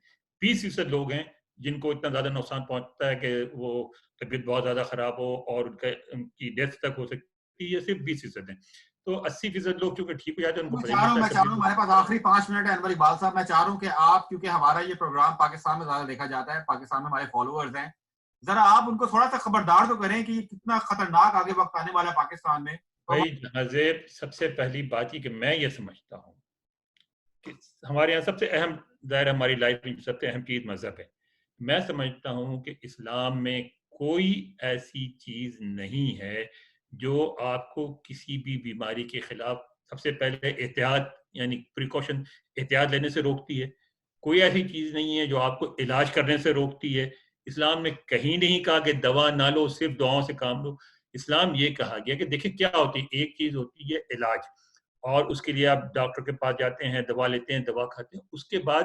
20% لوگ ہیں جن کو اتنا زیادہ نقصان پہنچتا ہے کہ وہ طبیعت بہت زیادہ خراب ہو اور ان کی ڈیتھ تک ہو سکتی ہے. یہ صرف 20% ہیں. تو 80% لوگ چونکہ ٹھیک ہو جاتے ہیں, ان کو میں چاہ رہا ہوں ہمارے پاس آخری 5 منٹ ہے انور اقبال صاحب, میں چاہ رہا ہوں کہ آپ, کیونکہ ہمارا یہ پروگرام پاکستان میں زیادہ دیکھا جاتا ہے, پاکستان میں ہمارے فالوورز ہیں, ذرا آپ ان کو تھوڑا سا خبردار تو کریں کہ کتنا خطرناک آگے وقت آنے والا ہے پاکستان میں. بھائی جنازیب, سب سے پہلی بات یہ کہ میں یہ سمجھتا ہوں کہ ہمارے یہاں سب سے اہم ظاہر ہماری لائف میں سب سے اہم چیز مذہب ہے. میں سمجھتا ہوں کہ اسلام میں کوئی ایسی چیز نہیں ہے جو آپ کو کسی بھی بیماری کے خلاف سب سے پہلے احتیاط یعنی پریکاشن احتیاط لینے سے روکتی ہے. کوئی ایسی چیز نہیں ہے جو آپ کو علاج کرنے سے روکتی ہے. اسلام نے کہیں نہیں کہا کہ دوا نہ لو, صرف دعاؤں سے کام لو. اسلام یہ کہا گیا کہ دیکھیں کیا ہوتی ہے, ایک چیز ہوتی ہے علاج, اور اس کے لیے آپ ڈاکٹر کے پاس جاتے ہیں, دوا لیتے ہیں, دوا کھاتے ہیں. اس کے بعد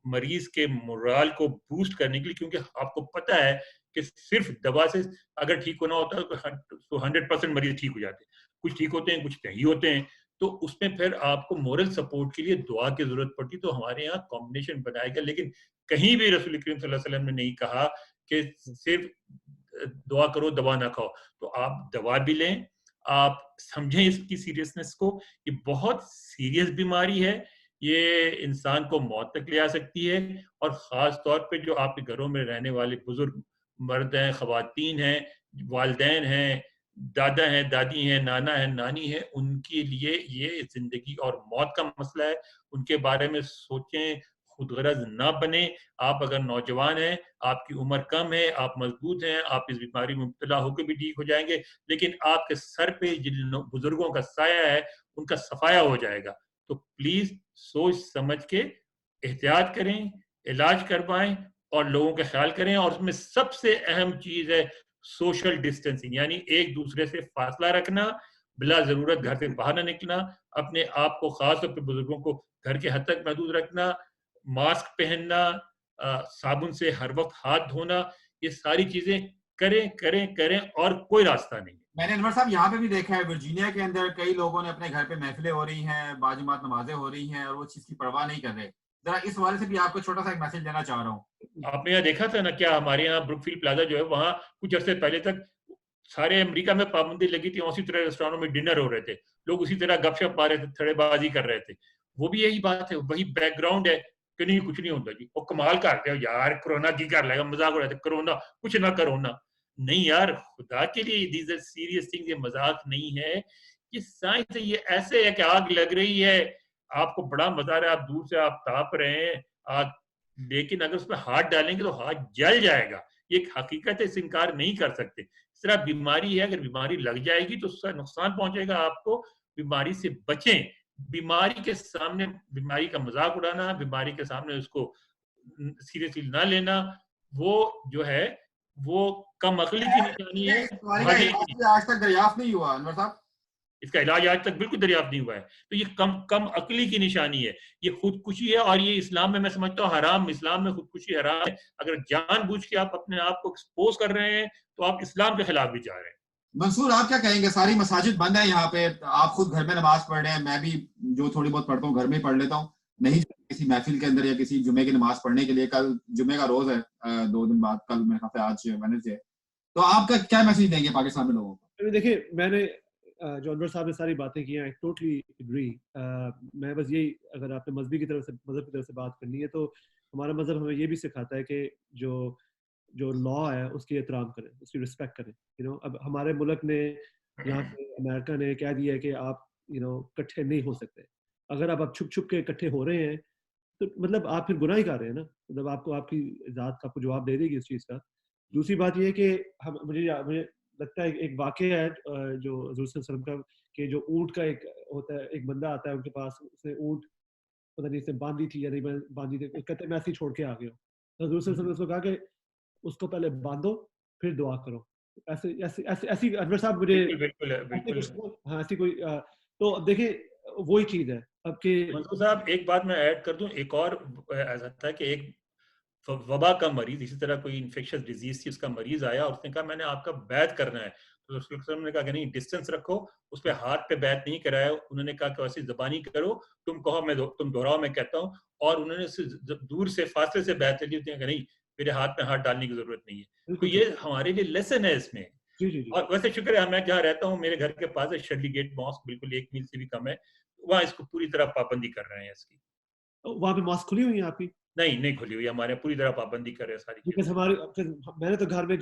مریض کے مورال کو بوسٹ کرنے کے لیے, کیونکہ آپ کو پتہ ہے کہ صرف دوا سے اگر ٹھیک ہونا ہوتا ہے تو 100% مریض ٹھیک ہو جاتے ہیں. کچھ ٹھیک ہوتے ہیں, کچھ نہیں ہوتے ہیں. تو اس میں پھر آپ کو مورل سپورٹ کے لیے دعا کی ضرورت پڑتی. تو ہمارے یہاں کمبینیشن بنایا گیا, لیکن کہیں بھی رسول کریم صلی اللہ علیہ وسلم نے نہیں کہا کہ صرف دعا کرو دوا نہ کھاؤ. تو آپ دوا بھی لیں, آپ سمجھیں اس کی سیریسنس کو. یہ بہت سیریس بیماری ہے, یہ انسان کو موت تک لے آ سکتی ہے. اور خاص طور پہ جو آپ کے گھروں میں رہنے والے بزرگ مرد ہیں, خواتین ہیں, والدین ہیں, دادا ہیں, دادی ہیں, نانا ہیں, نانی ہیں, ان کے لیے یہ زندگی اور موت کا مسئلہ ہے. ان کے بارے میں سوچیں, خود غرض نہ بنے. آپ اگر نوجوان ہیں, آپ کی عمر کم ہے, آپ مضبوط ہیں, آپ اس بیماری میں مبتلا ہو کے بھی ٹھیک ہو جائیں گے, لیکن آپ کے سر پہ جن بزرگوں کا سایہ ہے ان کا صفایا ہو جائے گا. تو پلیز سوچ سمجھ کے احتیاط کریں, علاج کروائیں اور لوگوں کا خیال کریں. اور اس میں سب سے اہم چیز ہے سوشل ڈسٹینسنگ, یعنی ایک دوسرے سے فاصلہ رکھنا, بلا ضرورت گھر سے باہر نہ نکلنا, اپنے آپ کو خاص طور پہ بزرگوں کو گھر کے حد تک محدود رکھنا, ماسک پہننا, صابن سے ہر وقت ہاتھ دھونا. یہ ساری چیزیں کریں اور کوئی راستہ نہیں. میں نے انور صاحب یہاں پہ بھی دیکھا ہے ورجینیا کے اندر کئی لوگوں نے اپنے گھر پہ محفلیں ہو رہی ہیں, باجماعت نمازیں ہو رہی ہیں اور وہ چیز کی پرواہ نہیں کر رہے. ذرا اس حوالے سے بھی آپ کو چھوٹا سا ایک میسج دینا چاہ رہا ہوں. آپ نے یہاں دیکھا تھا نا کیا ہمارے یہاں بروک فیلڈ پلازا جو ہے وہاں کچھ عرصے پہلے تک سارے امریکہ میں پابندی لگی تھی, اسی طرح ریسٹورانوں میں ڈنر ہو رہے تھے, لوگ اسی طرح گپ شپ مار رہے تھے, تھڑے بازی کر رہے تھے. وہ بھی یہی بات ہے, وہی بیک گراؤنڈ ہے کہ نہیں کچھ نہیں ہوتا جی, وہ کمال کرتے ہو یار, کرونا کی کر لے گا, مذاق اڑاتے کرونا, کچھ نہ کرونا. نہیں یار, خدا کے لیے دیز آر سیریس تھنگز, یہ مذاق نہیں ہے, یہ سائنس ہے. یہ ایسے ہے کہ آگ لگ رہی ہے, آپ کو بڑا مزہ آ رہا ہے, آپ دور سے آپ تاپ رہے ہیں آگ, لیکن اگر اس پہ ہاتھ ڈالیں گے تو ہاتھ جل جائے گا. یہ ایک حقیقت ہے, اس انکار نہیں کر سکتے. اس طرح بیماری ہے, اگر بیماری لگ جائے گی تو اس سے نقصان پہنچے گا آپ کو. بیماری سے بچیں, بیماری کے سامنے بیماری کا مذاق اڑانا, بیماری کے سامنے اس کو سیریسلی نہ لینا, وہ جو ہے وہ کم عقلی کی نشانی ہے. آج تک دریافت نہیں ہوا انور صاحب, اس کا علاج آج تک بالکل دریافت نہیں ہوا ہے. تو یہ کم عقلی کی نشانی ہے, یہ خودکشی ہے. اور یہ اسلام میں سمجھتا ہوں حرام, اسلام میں خودکشی حرام ہے. اگر جان بوجھ کے آپ اپنے آپ کو ایکسپوز کر رہے ہیں تو آپ اسلام کے خلاف بھی جا رہے ہیں. منصور آپ کیا کہیں گے؟ ساری مساجد بند ہیں یہاں پہ, آپ خود گھر میں نماز پڑھ رہے ہیں, میں بھی جو تھوڑی بہت پڑھتا ہوں گھر میں ہی پڑھ لیتا ہوں, نہیں کسی محفل کے اندر یا کسی جمعے کی نماز پڑھنے کے لیے. کل جمعے کا روز ہے, 2 دن بعد, کل میرے خیال سے آج ویڈنسڈے. تو آپ کا کیا میسج دیں گے پاکستان میں لوگوں کو؟ دیکھیے, میں نے جو انور صاحب نے ساری باتیں کی ہیں, ٹوٹلی اگری. میں بس یہی, اگر آپ نے مذہب کی طرف سے بات کرنی ہے تو ہمارا مذہب ہمیں یہ بھی سکھاتا ہے کہ جو لا ہے اس کی احترام کریں, اس کی رسپیکٹ کریں. اب ہمارے ملک نے, یہاں پہ امریکہ نے کہہ دیا ہے کہ آپ اکٹھے نہیں ہو سکتے. اگر آپ چھپ کے اکٹھے ہو رہے ہیں تو مطلب آپ پھر گناہ ہی کر رہے ہیں نا. مطلب آپ کو آپ کی ذات آپ کو جواب دے دے گی اس چیز کا. دوسری بات یہ ہے کہ مجھے لگتا ہے ایک واقعہ ہے جو حضور صلی اللہ علیہ وسلم کا, کہ جو اونٹ کا ایک ہوتا ہے, ایک بندہ آتا ہے ان کے پاس, اس نے اونٹ پتہ نہیں اس نے باندھی تھی یا نہیں باندھی تھی, کہتے میں ایسے ہی چھوڑ کے آ گیا ہوں. حضور صلی اللہ علیہ وسلم نے اس کو کہا کہ اس کو پہلے باندھو پھر دعا کرو. ایسی انور صاحب مجھے ہاں ایسی کوئی, تو اب دیکھیں وہی چیز ہے. اب کہ منصور صاحب ایک بات میں ایڈ کر دوں, ایک اور ایسا تھا کہ ایک وبا کا مریض, اسی طرح کوئی انفیکشس ڈیزیز تھی, اس کا مریض آیا اور اس نے کہا میں نے آپ کا بیعت کرنا ہے. تو رسول اللہ نے کہا کہ نہیں, ڈسٹینس رکھو, اس پہ ہاتھ پہ بیعت نہیں کرایا. انہوں نے کہا کہ ویسے زبانی کرو, تم کہو تم دہراؤ میں کہتا ہوں. اور انہوں نے دور سے فاصلے سے بیعت لی کہ نہیں میرے ہاتھ میں ہاتھ ڈالنے کی ضرورت نہیں ہے. تو یہ ہمارے لیے لیسن ہے اس میں. اور ویسے شکر ہے, میں جہاں رہتا ہوں میرے گھر کے پاس ہے شرلی گیٹ ماسک, بالکل 1 میل سے بھی کم ہے, وہاں اس کو پوری طرح پابندی کر رہے ہیں اس کی. وہاں پہ ماسک کھلی ہوئی ہیں آپ کی؟ نہیں کھلی ہوئی, ہمارے پوری طرح پابندی کر رہے ہیں ساری چیزیں. میں نے تو گھر میں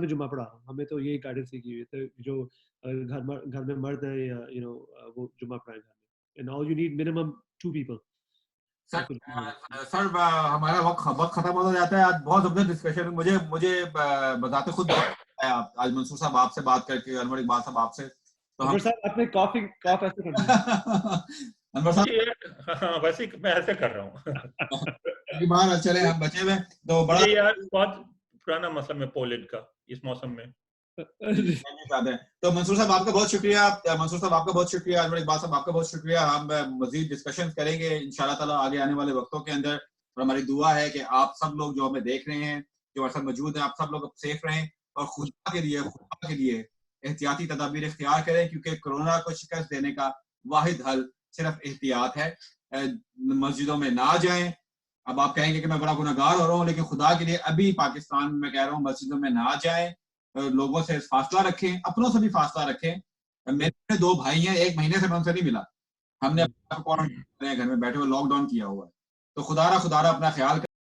جمعہ پڑھا ہوں, ہمیں تو یہی گائیڈنس کی ہوئی ہے, جو گھر میں مرد ہیں یا وہ جمعہ پڑھائیں گھر میں. and all you need minimum 2 people. سر ہمارا وقت ختم ہو جاتا ہے. آج بہت زبردست ڈسکشن, مجھے بذات خود آج منصور صاحب آپ سے بات کر کے, انور اقبال صاحب آپ سے, تو انور صاحب آپ نے کاف ایسے کرنا ہے. انور صاحب ہاں ویسے میں ایسے کر رہا ہوں. باہر چلے ہم بچے ہوئے تو بڑا یار بہت پرانا مسئلہ ہے پولینڈ کا اس موسم میں. تو منصور صاحب آپ کا بہت شکریہ, منصور صاحب آپ کا بہت شکریہ, انور اقبال صاحب آپ کا بہت شکریہ. ہم مزید ڈسکشن کریں گے انشاءاللہ تعالیٰ آگے آنے والے وقتوں کے اندر, اور ہماری دعا ہے کہ آپ سب لوگ جو ہمیں دیکھ رہے ہیں, جو ہمارے ساتھ موجود ہیں, آپ سب لوگ سیف رہیں اور خدا کے لیے احتیاطی تدابیر اختیار کریں, کیونکہ کرونا کو شکست دینے کا واحد حل صرف احتیاط ہے. مسجدوں میں نہ جائیں. اب آپ کہیں گے کہ میں بڑا گناہگار ہو رہا ہوں, لیکن خدا کے لیے ابھی پاکستان میں کہہ رہا ہوں مسجدوں میں نہ جائیں, لوگوں سے فاصلہ رکھیں, اپنوں سے بھی فاصلہ رکھیں. میرے 2 بھائی ہیں, 1 مہینے سے میں ان سے نہیں ملا, ہم نے گھر میں بیٹھے ہوئے لاک ڈاؤن کیا ہوا ہے. تو خدا را اپنا خیال